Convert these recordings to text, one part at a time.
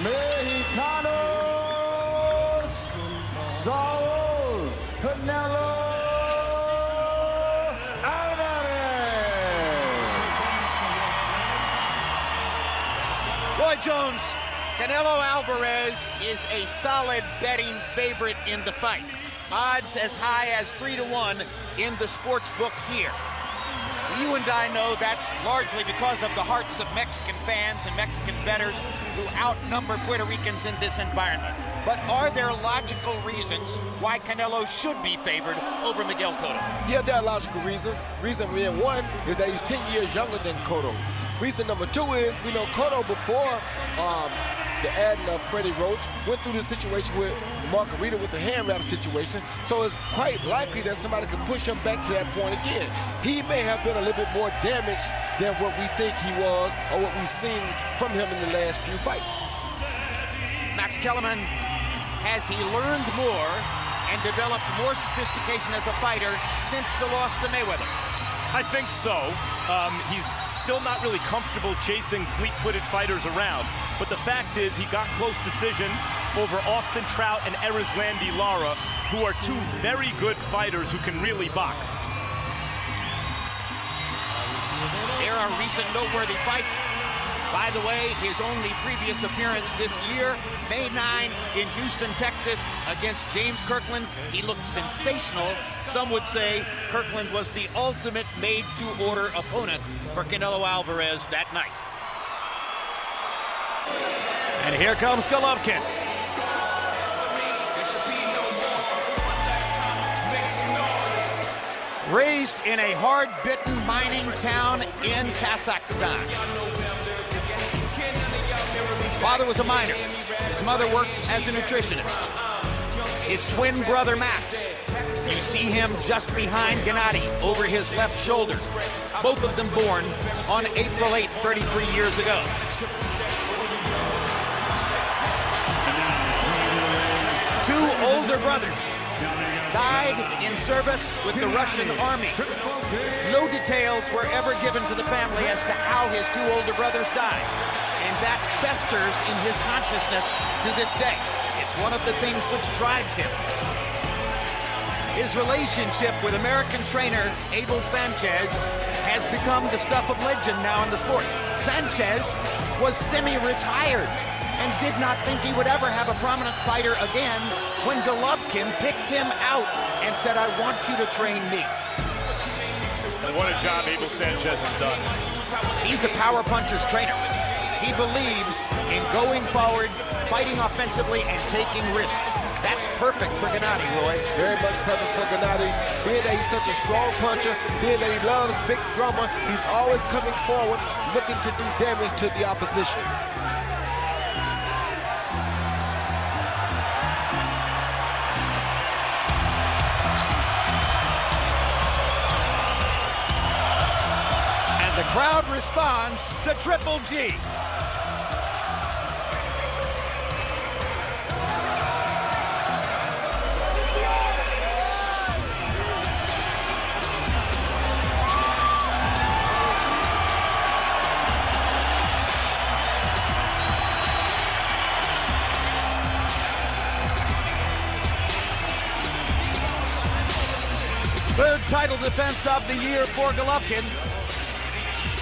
Mexicanos, Saúl Canelo Álvarez. Roy Jones, Canelo Álvarez is a solid betting favorite in the fight. Odds as high as 3-1 in the sports books here. You and I know that's largely because of the hearts of Mexican fans and Mexican bettors who outnumber Puerto Ricans in this environment. But are there logical reasons why Canelo should be favored over Miguel Cotto? Yeah, there are logical reasons. Reason being one is that he's 10 years younger than Cotto. Reason number two is we know Cotto before the adding of Freddie Roach went through the situation with Margarita with the hand wrap situation, so it's quite likely that somebody could push him back to that point again. He may have been a little bit more damaged than what we think he was or what we've seen from him in the last few fights. Max Kellerman, has he learned more and developed more sophistication as a fighter since the loss to Mayweather? I think so. He's still not really comfortable chasing fleet-footed fighters around, but the fact is he got close decisions over Austin Trout and Erislandy Lara, who are two very good fighters who can really box. There are recent noteworthy fights. By the way, his only previous appearance this year, May 9 in Houston, Texas, against James Kirkland. He looked sensational. Some would say Kirkland was the ultimate made-to-order opponent for Canelo Álvarez that night. And here comes Golovkin. Raised in a hard-bitten mining town in Kazakhstan. His father was a miner. His mother worked as a nutritionist. His twin brother, Max, you see him just behind Gennady over his left shoulder. Both of them born on April 8, 33 years ago. Two older brothers died in service with the Russian army. No details were ever given to the family as to how his two older brothers died. And that festers in his consciousness to this day. It's one of the things which drives him. His relationship with American trainer Abel Sanchez has become the stuff of legend now in the sport. Sanchez was semi-retired and did not think he would ever have a prominent fighter again when Golovkin picked him out and said, "I want you to train me." And what a job Abel Sanchez has done. He's a power puncher's trainer. He believes in going forward, fighting offensively, and taking risks. That's perfect for Gennady, Roy. Very much perfect for Gennady. Being that he's such a strong puncher, being that he loves big drama, he's always coming forward, looking to do damage to the opposition. And the crowd responds to Triple G. Third title defense of the year for Golovkin,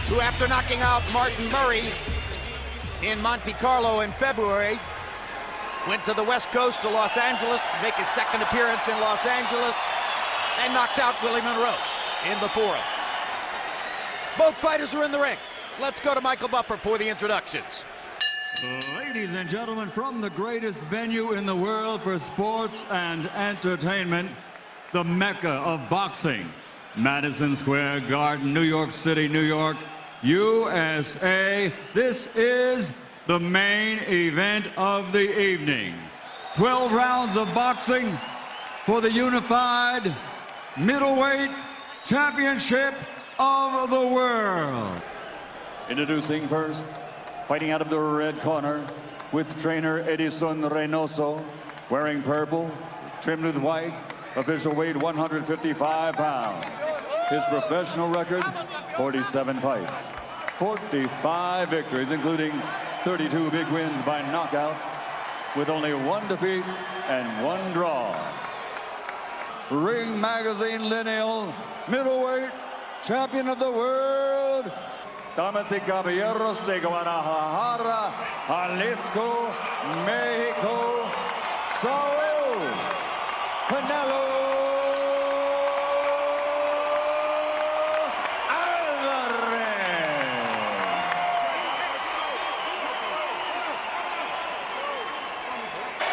who after knocking out Martin Murray in Monte Carlo in February, went to the West Coast to Los Angeles to make his second appearance in Los Angeles and knocked out Willie Monroe in the Forum. Both fighters are in the ring. Let's go to Michael Buffer for the introductions. Ladies and gentlemen, from the greatest venue in the world for sports and entertainment, the Mecca of boxing, Madison Square Garden, New York City, New York, USA. This is the main event of the evening. 12 rounds of boxing for the unified middleweight championship of the world. Introducing first, fighting out of the red corner with trainer Edison Reynoso, wearing purple, trimmed with white, official weight 155 pounds. His professional record, 47 fights, 45 victories, including 32 big wins by knockout, with only 1 defeat and 1 draw. Ring Magazine Lineal Middleweight Champion of the World, damas y caballeros de Guadalajara, Jalisco, Mexico, Saúl Canelo Álvarez.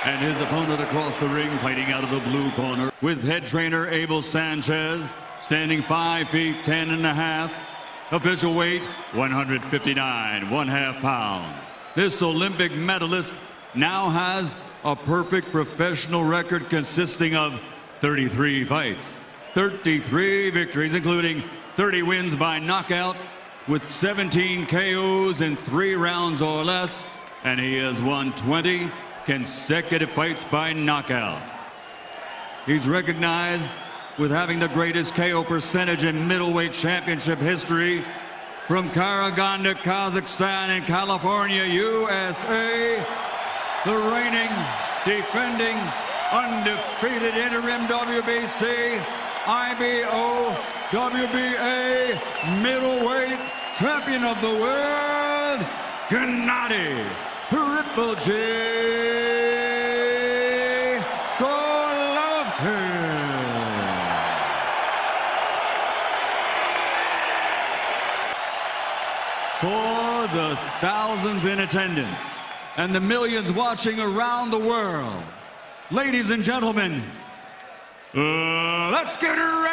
And his opponent across the ring, fighting out of the blue corner, with head trainer Abel Sanchez, standing 5 feet 10 and a half, official weight 159 1/2 pound. This Olympic medalist now has a perfect professional record consisting of 33 fights, 33 victories, including 30 wins by knockout, with 17 KOs in 3 rounds or less, and he has won 20 consecutive fights by knockout. He's recognized with having the greatest KO percentage in middleweight championship history from Karaganda, Kazakhstan, and California, USA. The reigning, defending, undefeated interim WBC, IBO, WBA middleweight champion of the world, Gennady Triple G Golovkin. For the thousands in attendance and the millions watching around the world, ladies and gentlemen, let's get ready.